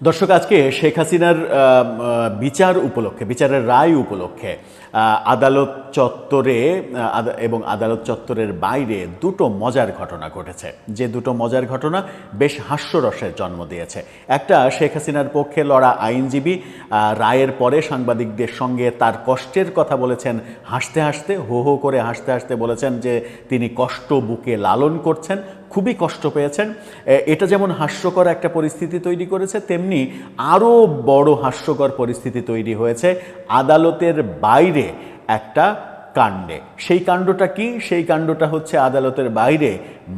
দর্শক, আজকে শেখ হাসিনার বিচার উপলক্ষে, বিচারের রায় উপলক্ষে আদালত চত্বরে এবং আদালত চত্বরের বাইরে দুটো মজার ঘটনা ঘটেছে। যে দুটো মজার ঘটনা বেশ হাস্যরসের জন্ম দিয়েছে। একটা, শেখ হাসিনার পক্ষে লড়া আইনজীবী রায়ের পরে সাংবাদিকদের সঙ্গে তার কষ্টের কথা বলেছেন হাসতে হাসতে, হো হো করে হাসতে হাসতে বলেছেন যে তিনি কষ্ট বুকে লালন করছেন, খুবই কষ্ট পেয়েছেন। এটা যেমন হাস্যকর একটা পরিস্থিতি তৈরি করেছে, তেমনি আরও বড় হাস্যকর পরিস্থিতি তৈরি হয়েছে আদালতের বাইরে একটা কাণ্ডে। সেই কাণ্ডটা কি? সেই কাণ্ডটা হচ্ছে আদালতের বাইরে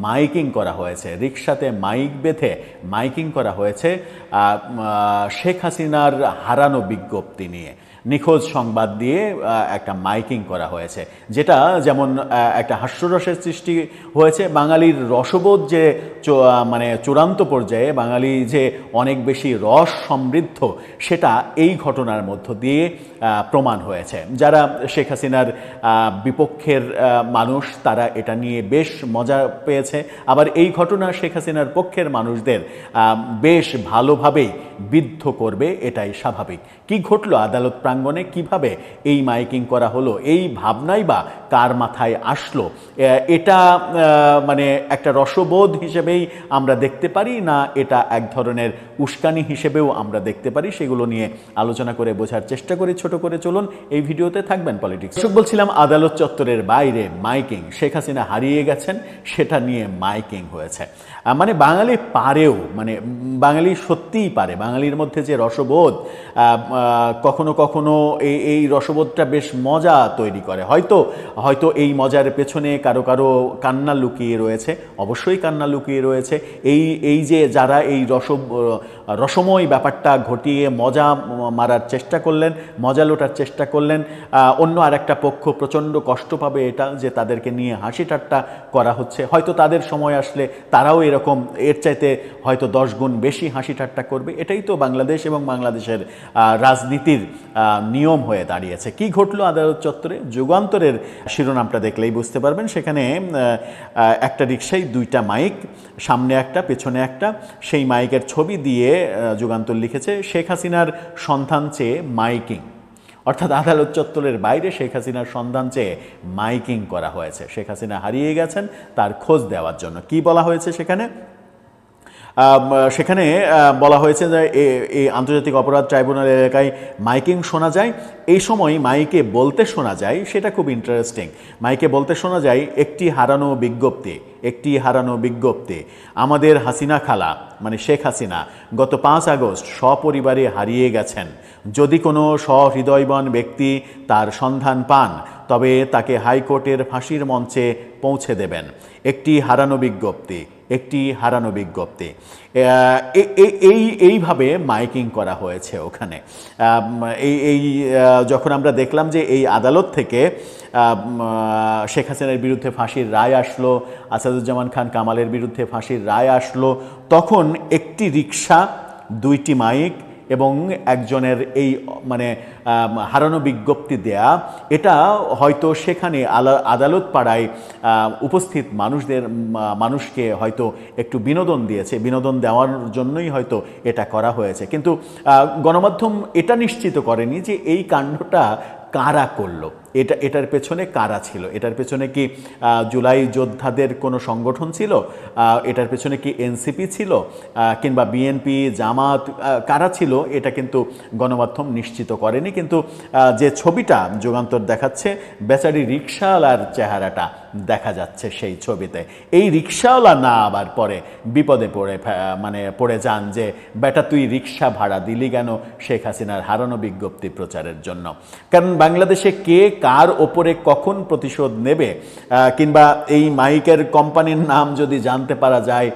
মাইকিং করা হয়েছে, রিকশাতে মাইক বেঁধে মাইকিং করা হয়েছে শেখ হাসিনার হারানো বিজ্ঞপ্তি নিয়ে। নিখোঁজ সংবাদ দিয়ে একটা মাইকিং করা হয়েছে, যেটা যেমন একটা হাস্যরসের সৃষ্টি হয়েছে। বাঙালির রসবোধ যে মানে চূড়ান্ত পর্যায়ে, বাঙালি যে অনেক বেশি রস সমৃদ্ধ, সেটা এই ঘটনার মধ্য দিয়ে প্রমাণ হয়েছে। যারা শেখ হাসিনার বিপক্ষের মানুষ তারা এটা নিয়ে বেশ মজা পেয়েছে, আবার এই ঘটনা শেখ হাসিনার পক্ষের মানুষদের বেশ ভালোভাবেই বিদ্ধ করবে, এটাই স্বাভাবিক। কি ঘটলো আদালত প্রাঙ্গণে, কিভাবে এই মাইকিং করা হলো, এই ভাবনাই বা কার মাথায় আসলো, এটা মানে একটা রসবোধ হিসেবেই আমরা দেখতে পারি, না এটা এক ধরনের উস্কানি হিসেবেও আমরা দেখতে পারি, সেগুলো নিয়ে আলোচনা করে বোঝার চেষ্টা করি। ছোট করে চলুন, এই ভিডিওতে থাকবেন পলিটিক্স। বলছিলাম আদালত চত্বরের বাইরে মাইকিং, শেখ হাসিনা হারিয়ে গেছেন সেটা নিয়ে মাইকিং হয়েছে। মানে বাঙালি পারেও, মানে বাঙালি সত্যিই পারে, বাঙালির মধ্যে যে রসবোধ, কখনো কখনো এই রসবোধটা বেশ মজা তৈরি করে। হয়তো এই মজার পেছনে কারো কারো কান্না লুকিয়ে রয়েছে, অবশ্যই কান্না লুকিয়ে রয়েছে। এই যে যারা এই রসময় ব্যাপারটা ঘটিয়ে মজা মারার চেষ্টা করলেন, মজা লোটার চেষ্টা করলেন, অন্য আর একটা পক্ষ প্রচণ্ড কষ্ট পাবে এটা যে তাদেরকে নিয়ে হাসি ঠাট্টা করা হচ্ছে। হয়তো তাদের সময় আসলে তারাও এরকম এর চাইতে হয়তো 10 গুণ বেশি হাসি ঠাট্টা করবে। এটাই তো বাংলাদেশ এবং বাংলাদেশের রাজনীতির নিয়ম হয়ে দাঁড়িয়েছে। কি ঘটলো আদালত চত্বরে? যুগান্তরের শিরোনামটা দেখলেই বুঝতে পারবেন। সেখানে একটা রিকশায় 2টা মাইক, সামনে একটা পেছনে একটা। সেই মাইকের ছবি দিয়ে যুগান্তর লিখেছে শেখ হাসিনার সন্ধান চেয়ে মাইকিং। অর্থাৎ আদালত চত্বরের বাইরে শেখ হাসিনার সন্ধান চেয়ে মাইকিং করা হয়েছে। শেখ হাসিনা হারিয়ে গেছেন, তার খোঁজ দেওয়ার জন্য। কি বলা হয়েছে সেখানে? সেখানে বলা হয়েছে যে এই আন্তর্জাতিক অপরাধ ট্রাইব্যুনাল এলাকায় মাইকিং শোনা যায়। এই সময় মাইকে বলতে শোনা যায়, সেটা খুব ইন্টারেস্টিং, মাইকে বলতে শোনা যায় একটি হারানো বিজ্ঞপ্তি, একটি হারানো বিজ্ঞপ্তি। আমাদের হাসিনা খালা মানে শেখ হাসিনা গত 5 আগস্ট সপরিবারে হারিয়ে গেছেন। যদি কোনো সহৃদয়বান ব্যক্তি তার সন্ধান পান তবে তাকে হাইকোর্টের ফাঁসির মঞ্চে পৌঁছে দেবেন। একটি হারানো বিজ্ঞপ্তি, একটি হারানো বিজ্ঞপ্তি। এইভাবে মাইকিং করা হয়েছে ওখানে। যখন আমরা দেখলাম যে এই আদালত থেকে শেখ হাসিনার বিরুদ্ধে ফাঁসির রায় আসলো, আসাদুজ্জামান খান কামালের বিরুদ্ধে ফাঁসির রায় আসলো, তখন একটি রিকশা, 2টি মাইক এবং একজনের এই মানে হারানো বিজ্ঞপ্তি দেয়া, এটা হয়তো সেখানে আদালত পাড়ায় উপস্থিত মানুষকে হয়তো একটু বিনোদন দিয়েছে, বিনোদন দেওয়ার জন্যই হয়তো এটা করা হয়েছে। কিন্তু গণমাধ্যম এটা নিশ্চিত করেনি যে এই কাণ্ডটা কারা করলো, এটার পেছনে কারা ছিল। এটার পেছনে কি জুলাই যোদ্ধাদের কোনো সংগঠন ছিল? এটার পেছনে কি এনসিপি ছিল কিংবা বিএনপি, জামাত, কারা ছিল? এটা কিন্তু গণমাধ্যম নিশ্চিত করেনি। কিন্তু যে ছবিটা যুগান্তর দেখাচ্ছে, বেচারি রিকশাওয়ালার চেহারাটা দেখা যাচ্ছে সেই ছবিতে। এই রিকশাওয়ালা না আবার পরে বিপদে পড়ে যান যে বেটা তুই রিকশা ভাড়া দিলি কেন শেখ হাসিনার হারানো বিজ্ঞপ্তি প্রচারের জন্য। কারণ বাংলাদেশে কে কার ওপরে কখন প্রতিশোধ নেবে, কিংবা এই মাইকের কোম্পানির নাম যদি জানতে পারা যায়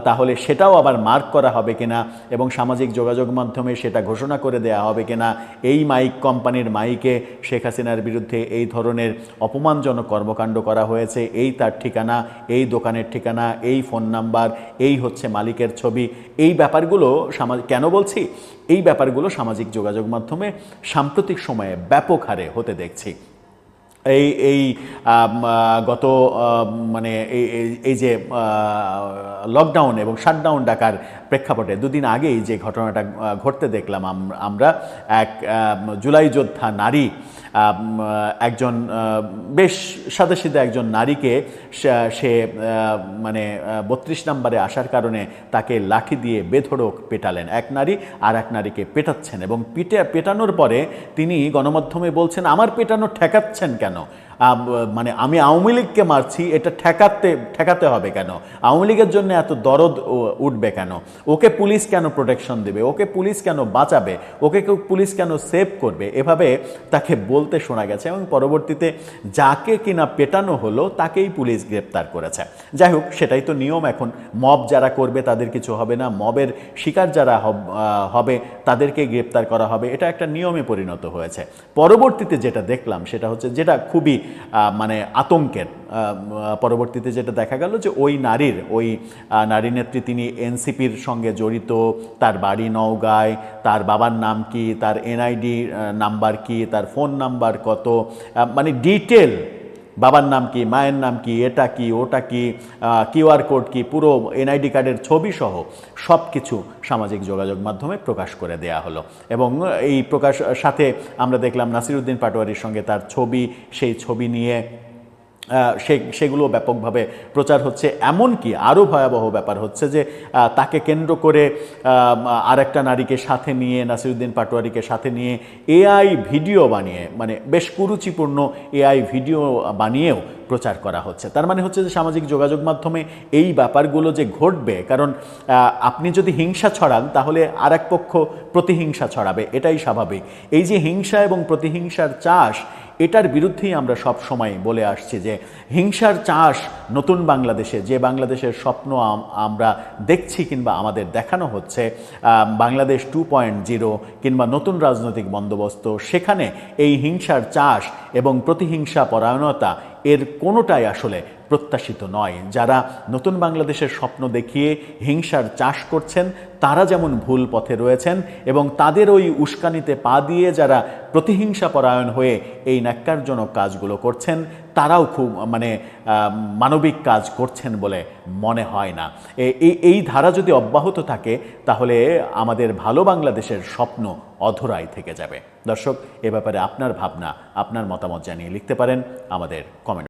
তাহলে সেটাও আবার মার্ক করা হবে কিনা এবং সামাজিক যোগাযোগ মাধ্যমে সেটা ঘোষণা করে দেয়া হবে কিনা এই মাইক কোম্পানির মাইকে শেখ হাসিনার বিরুদ্ধে এই ধরনের অপমানজনক কর্মকাণ্ড করা হয়েছে, এই তার ঠিকানা, এই দোকানের ঠিকানা, এই ফোন নাম্বার, এই হচ্ছে মালিকের ছবি। এই ব্যাপারগুলো কেন বলছি? এই ব্যাপারগুলো সামাজিক যোগাযোগ মাধ্যমে সাম্প্রতিক সময়ে ব্যাপক হারে হতে দেখছি। এই এই গত মানে এই যে লকডাউন এবং শাটডাউন ডাকার প্রেক্ষাপটে দুদিন আগেই যে ঘটনাটা ঘটতে দেখলাম আমরা, এক জুলাই যোদ্ধা নারী একজন বেশ সাদাসিধে একজন নারীকে সে মানে 32 নম্বরে আসার কারণে তাকে লাঠি দিয়ে বেধড়ক পেটালেন এক নারী, আর এক নারীকে পেটাচ্ছেন এবং পেটানোর পরে তিনি গণমাধ্যমে বলছেন আমার পেটানো ঠেকাচ্ছেন কেন, মানে আমি আওয়ামী লীগকে মারছি এটা ঠেকাতে হবে কেন, আওয়ামী লীগের জন্য এত দরদ উঠবে কেন, ওকে পুলিশ কেন প্রোটেকশন দেবে, ওকে পুলিশ কেন বাঁচাবে, ওকে পুলিশ কেন সেভ করবে, এভাবে তাকে বলতে শোনা গেছে এবং পরবর্তীতে যাকে কিনা পেটানো হলো তাকেই পুলিশ গ্রেপ্তার করেছে। যাই হোক, সেটাই তো নিয়ম। এখন মব যারা করবে তাদের কিছু হবে না, মবের শিকার যারা হবে তাদেরকে গ্রেপ্তার করা হবে, এটা একটা নিয়মে পরিণত হয়েছে। পরবর্তীতে যেটা দেখলাম সেটা হচ্ছে, যেটা খুবই মানে আতঙ্কের, পরবর্তীতে যেটা দেখা গেল যে ওই নারী নেত্রী তিনি এনসিপির সঙ্গে জড়িত, তার বাড়ি নওগাঁয়, তার বাবার নাম কি, তার এনআইডি নাম্বার কি, তার ফোন নাম্বার কত, মানে ডিটেল বাবার নাম কি, মায়ের নাম কি, এটা কি, ওটা কি, কিউআর কোড কি, পুরো এনআইডি কার্ডের ছবি সহ সব কিছু সামাজিক যোগাযোগ মাধ্যমে প্রকাশ করে দেয়া হলো। এবং এই প্রকাশ সাথে আমরা দেখলাম নাসিরউদ্দিন পাটোয়ারির সঙ্গে তার ছবি, সেই ছবি নিয়ে সেগুলো ব্যাপকভাবে প্রচার হচ্ছে। এমনকি আরও ভয়াবহ ব্যাপার হচ্ছে যে তাকে কেন্দ্র করে আরেকটা নারীকে সাথে নিয়ে, নাসিরউদ্দিন পাটোয়ারিকে সাথে নিয়ে এআই ভিডিও বানিয়ে, মানে বেশ কুরুচিপূর্ণ এআই ভিডিও বানিয়েও প্রচার করা হচ্ছে। তার মানে হচ্ছে যে সামাজিক যোগাযোগ মাধ্যমে এই ব্যাপারগুলো যে ঘটবে, কারণ আপনি যদি হিংসা ছড়ান তাহলে আর এক পক্ষ প্রতিহিংসা ছড়াবে, এটাই স্বাভাবিক। এই যে হিংসা এবং প্রতিহিংসার চাষ, এটার বিরুদ্ধেই আমরা সব সময় বলে আসছি যে হিংসার চাষ নতুন বাংলাদেশে, যে বাংলাদেশের স্বপ্ন আমরা দেখছি কিংবা আমাদের দেখানো হচ্ছে, বাংলাদেশ 2.0 কিংবা নতুন রাজনৈতিক বন্দোবস্ত, সেখানে এই হিংসার চাষ এবং প্রতিহিংসা পরায়ণতা এর কোনোটাই আসলে প্রত্যাশিত নয়। যারা নতুন বাংলাদেশের স্বপ্ন দেখিয়ে হিংসার চাষ করছেন তারা যেমন ভুল পথে রয়েছেন, এবং তাদের ওই উস্কানিতে পা দিয়ে যারা প্রতিহিংসা পরায়ণ হয়ে এই ন্যাক্কারজনক কাজগুলো করছেন তারাও খুব মানে মানবিক কাজ করছেন বলে মনে হয় না। এই ধারা যদি অব্যাহত থাকে তাহলে আমাদের ভালো বাংলাদেশের স্বপ্ন অধরাই থেকে যাবে। দর্শক, এ ব্যাপারে আপনার ভাবনা, আপনার মতামত জানিয়ে লিখতে পারেন আমাদের কমেন্ট।